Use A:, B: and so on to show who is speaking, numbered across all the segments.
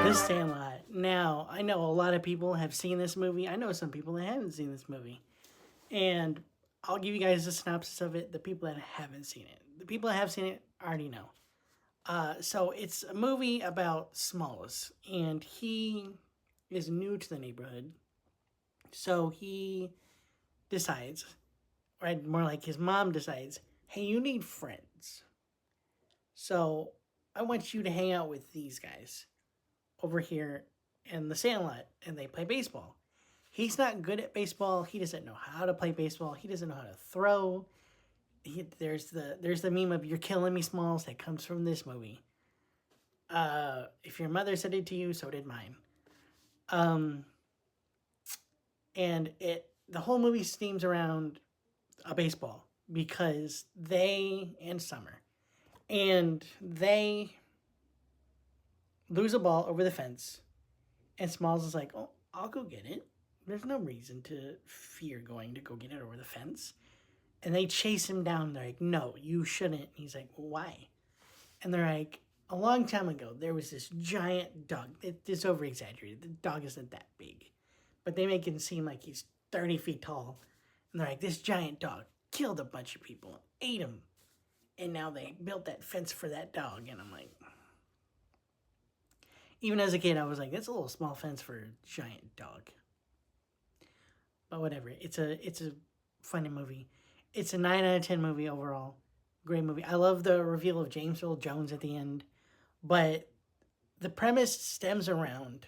A: The Sandlot. Now, I know a lot of people have seen this movie. I know some people that haven't seen this movie. And I'll give you guys a synopsis of it. The people that haven't seen it. The people that have seen it already know. So it's a movie about Smalls. And he is new to the neighborhood. So he decides, or more like his mom decides, hey, you need friends. So I want you to hang out with these guys over here in the Sandlot, and they play baseball. He's not good at baseball. He doesn't know how to play baseball. He doesn't know how to throw. There's the meme of "You're killing me, Smalls" that comes from this movie. If your mother said it to you, so did mine. And the whole movie steams around a baseball because they lose a ball over the fence, and Smalls is like, "Oh, I'll go get it. There's no reason to fear going to go get it over the fence." And they chase him down. They're like, "No, you shouldn't." He's like, "Why?" And they're like, "A long time ago, there was this giant dog. It's over exaggerated. The dog isn't that big, but they make him seem like he's 30 feet tall." And they're like, "This giant dog killed a bunch of people, ate them, and now they built that fence for that dog." And I'm like, even as a kid, I was like, "That's a little small fence for a giant dog." But whatever. It's a funny movie. It's a 9 out of 10 movie overall. Great movie. I love the reveal of James Earl Jones at the end. But the premise stems around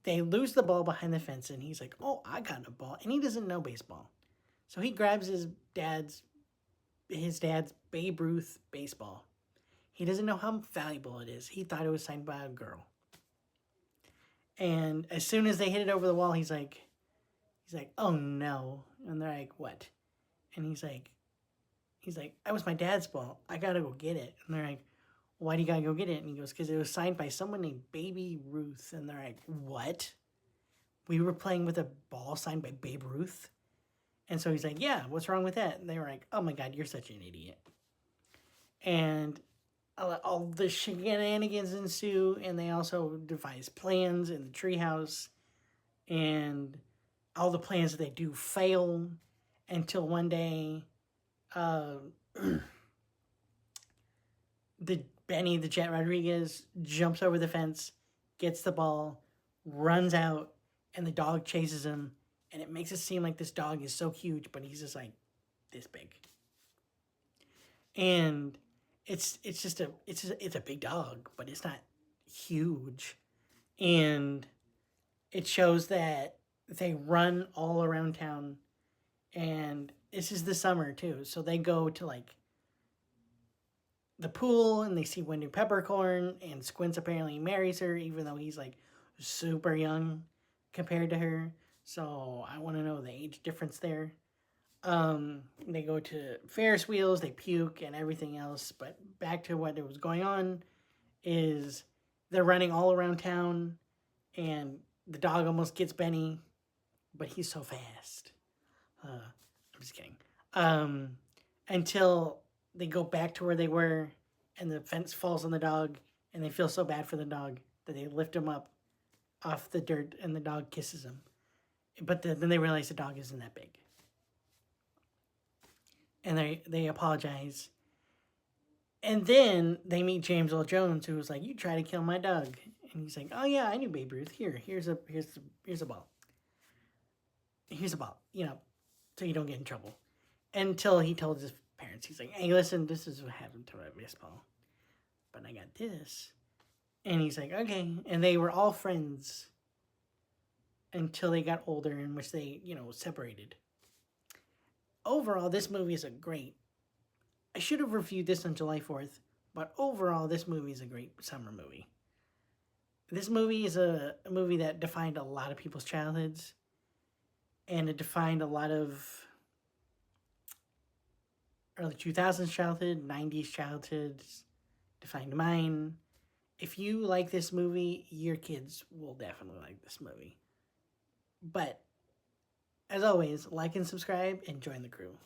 A: they lose the ball behind the fence, and he's like, "Oh, I got a ball." And he doesn't know baseball. So he grabs his dad's Babe Ruth baseball. He doesn't know how valuable it is. He thought it was signed by a girl. And as soon as they hit it over the wall, he's like, "Oh no." And they're like, "What?" And he's like, "That was my dad's ball. I gotta go get it." And they're like, "Why do you gotta go get it?" And he goes, "Because it was signed by someone named Baby Ruth." And they're like, "What? We were playing with a ball signed by Babe Ruth?" And so he's like, "Yeah, what's wrong with that?" And they were like, "Oh my God, you're such an idiot." And all the shenanigans ensue, and they also devise plans in the treehouse, and all the plans that they do fail until one day, Benny the Jet Rodriguez jumps over the fence, gets the ball, runs out, and the dog chases him, and it makes it seem like this dog is so huge, but he's just like this big. And it's a big dog, but it's not huge. And it shows that they run all around town, and this is the summer too. So they go to like the pool, and they see Wendy Peppercorn, and Squints apparently marries her, even though he's like super young compared to her. So I want to know the age difference there. They go to Ferris wheels, they puke and everything else. But back to what was going on is they're running all around town, and the dog almost gets Benny, but he's so fast. I'm just kidding. Until they go back to where they were, and the fence falls on the dog, and they feel so bad for the dog that they lift him up off the dirt, and the dog kisses him. But then they realize the dog isn't that big. And they apologize. And then they meet James Earl Jones, who was like, "You try to kill my dog." And he's like, "Oh yeah, I knew Babe Ruth. Here's a ball. Here's a ball, so you don't get in trouble." Until he told his parents, he's like, "Hey, listen, this is what happened to my baseball, but I got this." And he's like, "Okay." And they were all friends until they got older, in which they, separated. Overall, this movie is I should have reviewed this on July 4th, but overall, this movie is a great summer movie. This movie is a movie that defined a lot of people's childhoods, and it defined a lot of early 2000s childhood, 90s childhoods, defined mine. If you like this movie, your kids will definitely like this movie. But, as always, like and subscribe and join the crew.